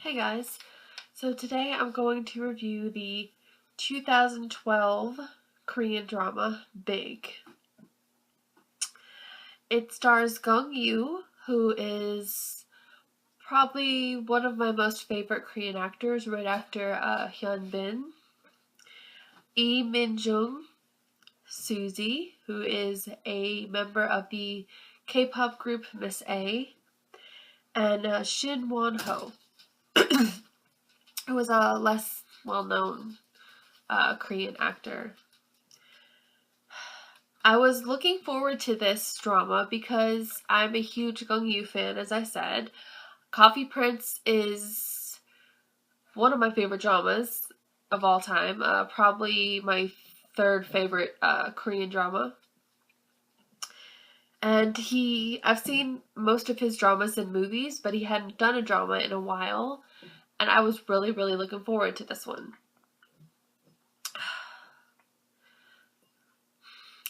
Hey guys, so today I'm going to review the 2012 Korean drama Big. It stars Gong Yoo, who is probably one of my most favorite Korean actors right after Hyun Bin, Lee Min Jung, Suzy, who is a member of the K-pop group Miss A, and Shin Won Ho, who was a less well-known Korean actor. I was looking forward to this drama because I'm a huge Gong Yoo fan, as I said. Coffee Prince is one of my favorite dramas of all time. Probably my third favorite Korean drama. And I've seen most of his dramas in movies, but he hadn't done a drama in a while. And I was really, really looking forward to this one.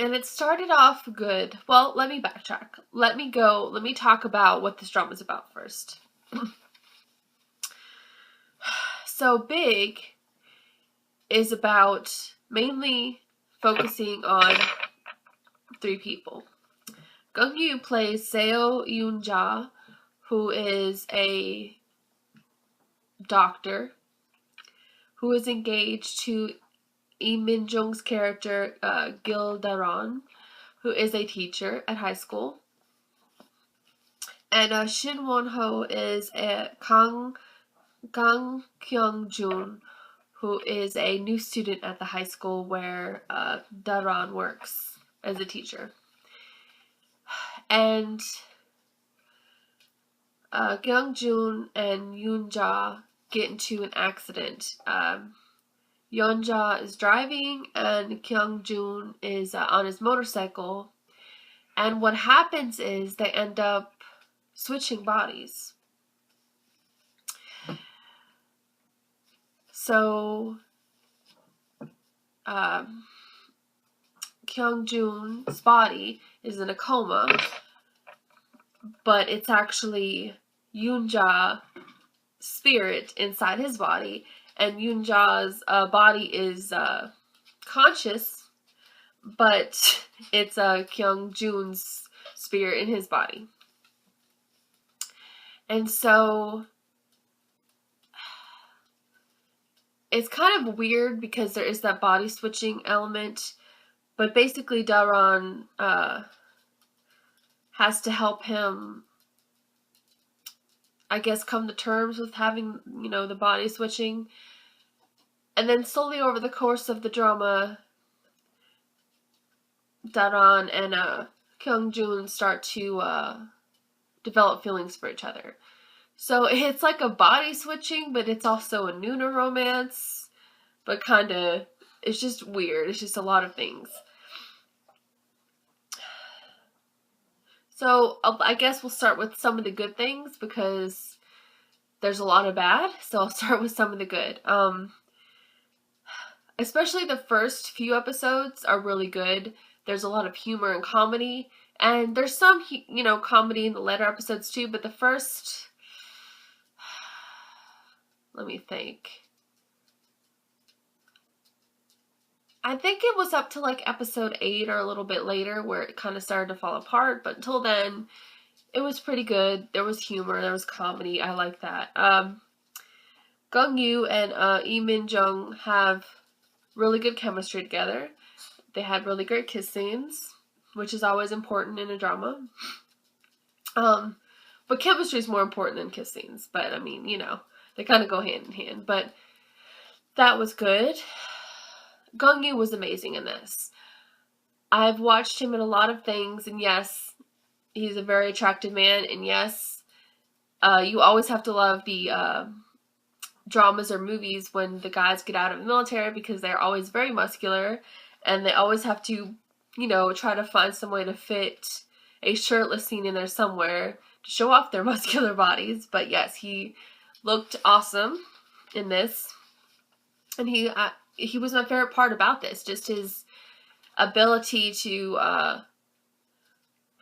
And it started off good. Well, let me backtrack. Let me talk about what this drama is about first. So Big is about mainly focusing on three people. Gong Yoo plays Seo Yoon-ja, who is a doctor who is engaged to Lee Min Jung's character Gil Daron, who is a teacher at high school. And Shin Won-ho is Kang Kyung-jun, who is a new student at the high school where Daron works as a teacher. And Kyung-jun and Yoon-ja get into an accident. Yoon-ja is driving and Kyung-jun is on his motorcycle. And what happens is they end up switching bodies. So Kyung-jun's body is in a coma, but it's actually Yoon-ja's spirit inside his body, and Yoon-ja's body is conscious, but it's Kyung-jun's spirit in his body. And so it's kind of weird because there is that body switching element, but basically Daron has to help him, I guess, come to terms with having, the body switching. And then slowly over the course of the drama, Daron and Kyung-jun start to develop feelings for each other. So it's like a body switching, but it's also a Nooner romance, but it's just weird. It's just a lot of things. So I guess we'll start with some of the good things because there's a lot of bad. So I'll start with some of the good. Especially the first few episodes are really good. There's a lot of humor and comedy. And there's some, comedy in the later episodes too. But the first... Let me think. I think it was up to like episode 8 or a little bit later where it kind of started to fall apart. But until then, it was pretty good. There was humor. There was comedy. I like that. Gong Yoo and Lee Min Jung have really good chemistry together. They had really great kiss scenes, which is always important in a drama. But chemistry is more important than kiss scenes. But I mean, they kind of go hand in hand. But that was good. Gong Yoo was amazing in this. I've watched him in a lot of things, and yes, he's a very attractive man, and yes, you always have to love the dramas or movies when the guys get out of the military because they're always very muscular, and they always have to, try to find some way to fit a shirtless scene in there somewhere to show off their muscular bodies. But yes, he looked awesome in this, and he was my favorite part about this, just his ability to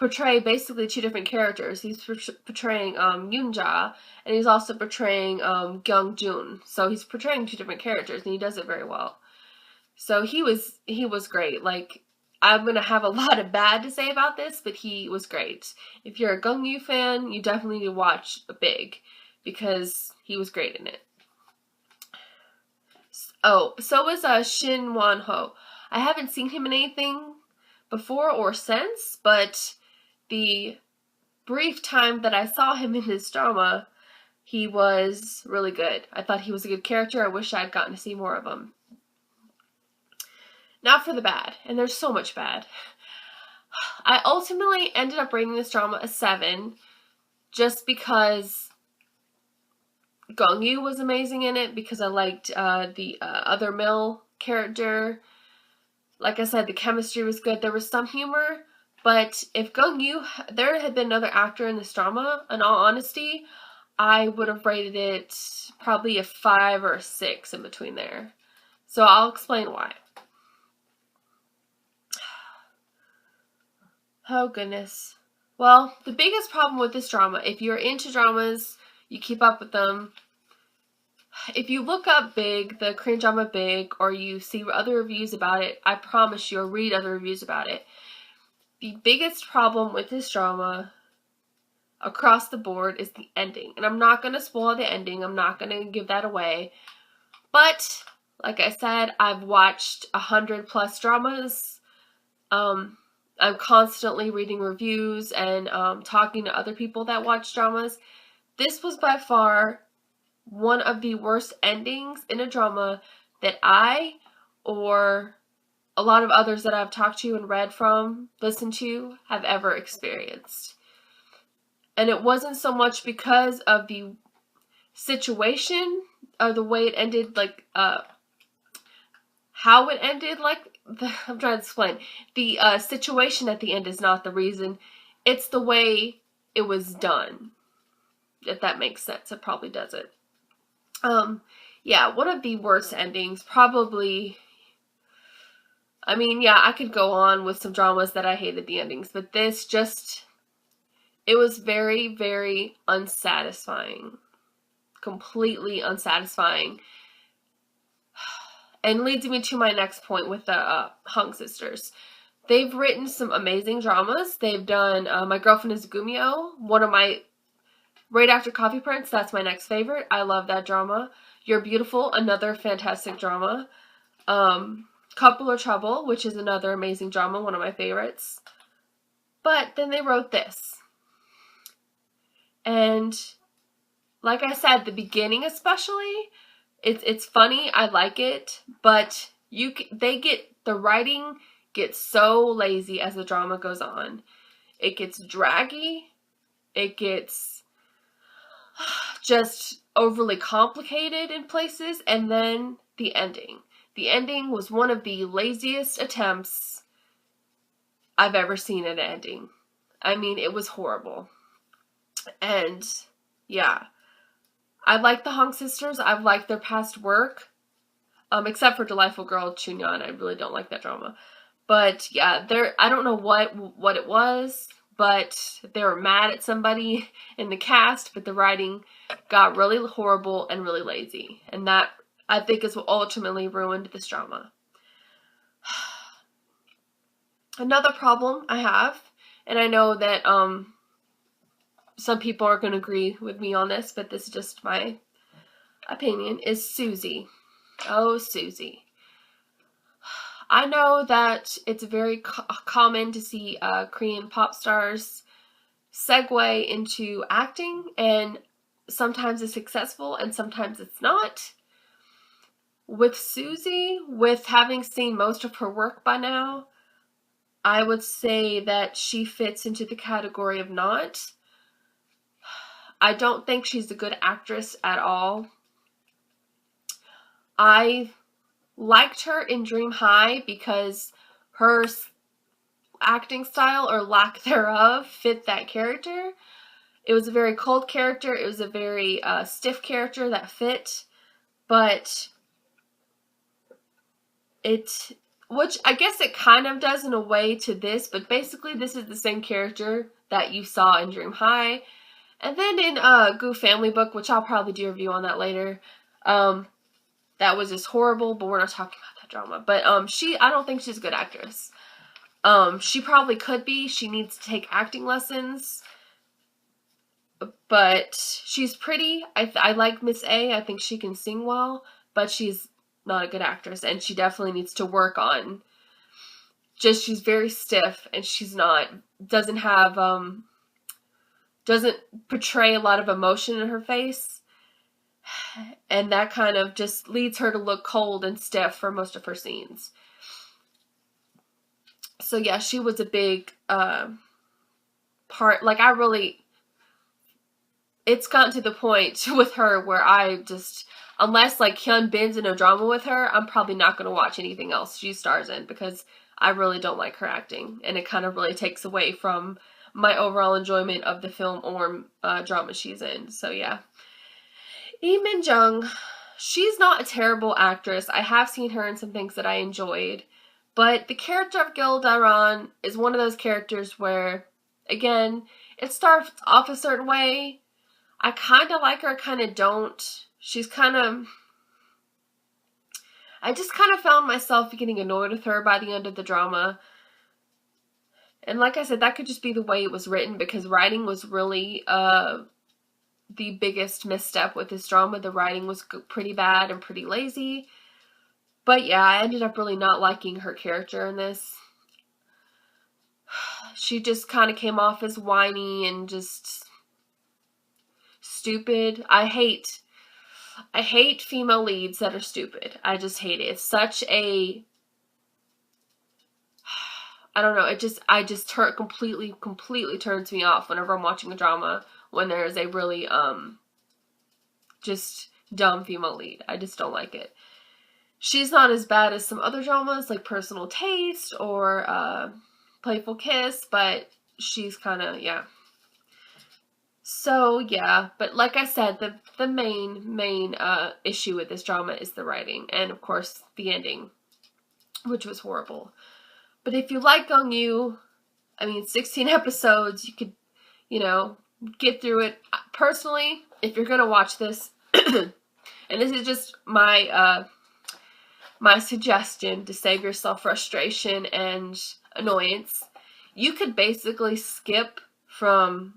portray basically two different characters. He's portraying Yoonja, and he's also portraying Kyung-jun. So he's portraying two different characters, and he does it very well. So he was great. Like, I'm gonna have a lot of bad to say about this, but he was great. If you're a Gungyu fan, you definitely need to watch Big, because he was great in it. Oh, so was Shin Won-ho. I haven't seen him in anything before or since, but the brief time that I saw him in this drama, he was really good. I thought he was a good character. I wish I'd gotten to see more of him. Now for the bad, and there's so much bad. I ultimately ended up rating this drama a 7, just because Gongyu was amazing in it, because I liked the other male character. Like I said, the chemistry was good. There was some humor, but if there had been another actor in this drama, in all honesty, I would have rated it probably a 5 or a 6 in between there. So I'll explain why. Oh, goodness. Well, the biggest problem with this drama, if you're into dramas, you keep up with them. If you look up Big, the Korean drama Big, or you see other reviews about it, I promise you, or read other reviews about it, the biggest problem with this drama across the board is the ending. And I'm not going to spoil the ending. I'm not going to give that away. But, like I said, I've watched 100+ dramas. I'm constantly reading reviews and talking to other people that watch dramas. This was by far one of the worst endings in a drama that I, or a lot of others that I've talked to and read from, listened to, have ever experienced. And it wasn't so much because of the situation, or the way it ended, like, how it ended, like, I'm trying to explain. The situation at the end is not the reason. It's the way it was done. If that makes sense. It probably doesn't. Yeah, one of the worst endings, probably. I mean, yeah, I could go on with some dramas that I hated the endings, but this just, it was very, very unsatisfying. Completely unsatisfying. And leads me to my next point with the Hong sisters. They've written some amazing dramas. They've done My Girlfriend is Gumio, one of my, right after Coffee Prince, that's my next favorite. I love that drama. You're Beautiful, another fantastic drama. Couple of Trouble, which is another amazing drama, one of my favorites. But then they wrote this. And like I said, the beginning especially, it's funny, I like it, but the writing gets so lazy as the drama goes on. It gets draggy, it gets just overly complicated in places, and then the ending. The ending was one of the laziest attempts I've ever seen at an ending. I mean, it was horrible. And yeah. I like the Hong sisters. I've liked their past work. Except for Delightful Girl Chunyan. I really don't like that drama. But yeah, I don't know what it was, but they were mad at somebody in the cast, but the writing got really horrible and really lazy. And that, I think, is what ultimately ruined this drama. Another problem I have, and I know that some people are going to agree with me on this, but this is just my opinion, is Suzy. Oh, Suzy. I know that it's very common to see Korean pop stars segue into acting, and sometimes it's successful and sometimes it's not. With Suzy, with having seen most of her work by now, I would say that she fits into the category of not. I don't think she's a good actress at all. I liked her in Dream High because her acting style, or lack thereof, fit that character. It was a very cold character. It was a very stiff character that fit. But which I guess it kind of does in a way to this, but basically this is the same character that you saw in Dream High. And then in Goo Family Book, which I'll probably do a review on that later, that was just horrible, but we're not talking about that drama. But I don't think she's a good actress. She probably could be. She needs to take acting lessons. But she's pretty. I like Miss A. I think she can sing well, but she's not a good actress, and she definitely needs to work on. Just she's very stiff, and doesn't portray a lot of emotion in her face, and that kind of just leads her to look cold and stiff for most of her scenes. So yeah, she was a big part. Like, it's gotten to the point with her where unless like Hyun Bin's in a drama with her, I'm probably not going to watch anything else she stars in, because I really don't like her acting, and it kind of really takes away from my overall enjoyment of the film or drama she's in. So yeah. Lee Min-jung, she's not a terrible actress. I have seen her in some things that I enjoyed, but the character of Gildaran is one of those characters where, again, it starts off a certain way. I kind of like her, kind of don't. I just kind of found myself getting annoyed with her by the end of the drama. And like I said, that could just be the way it was written, because writing was really the biggest misstep with this drama. The writing was pretty bad and pretty lazy. But yeah, I ended up really not liking her character in this. She just kind of came off as whiny and just stupid. I hate female leads that are stupid. I just hate it. It's such a, I don't know, completely turns me off whenever I'm watching a drama when there is a really just dumb female lead. I just don't like it. She's not as bad as some other dramas like Personal Taste or Playful Kiss, but she's kind of, yeah. So yeah, but like I said, the main issue with this drama is the writing, and of course the ending, which was horrible. But if you like Gongyu, 16 episodes, you could, get through it. Personally, if you're gonna watch this, and this is just my suggestion to save yourself frustration and annoyance, you could basically skip from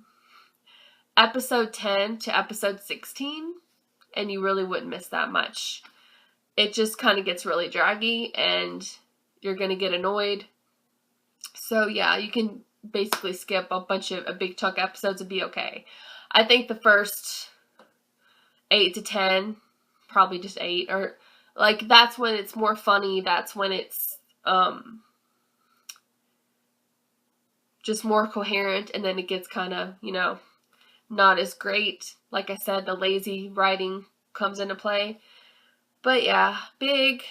episode 10 to episode 16, and you really wouldn't miss that much. It just kind of gets really draggy, and you're gonna get annoyed. So yeah, you can basically skip a big chunk of episodes and be okay. I think the first 8 to 10, probably just 8, or like that's when it's more funny. That's when it's just more coherent, and then it gets kind of, not as great. Like I said, the lazy writing comes into play. But yeah, big.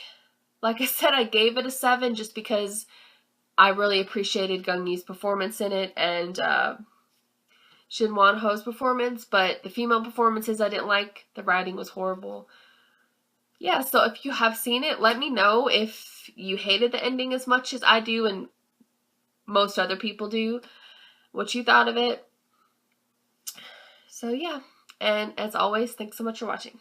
Like I said, I gave it a 7 just because I really appreciated Gung-yi's performance in it, and Shin Won-ho's performance, but the female performances I didn't like. The writing was horrible. Yeah, so if you have seen it, let me know if you hated the ending as much as I do and most other people do, what you thought of it. So yeah, and as always, thanks so much for watching.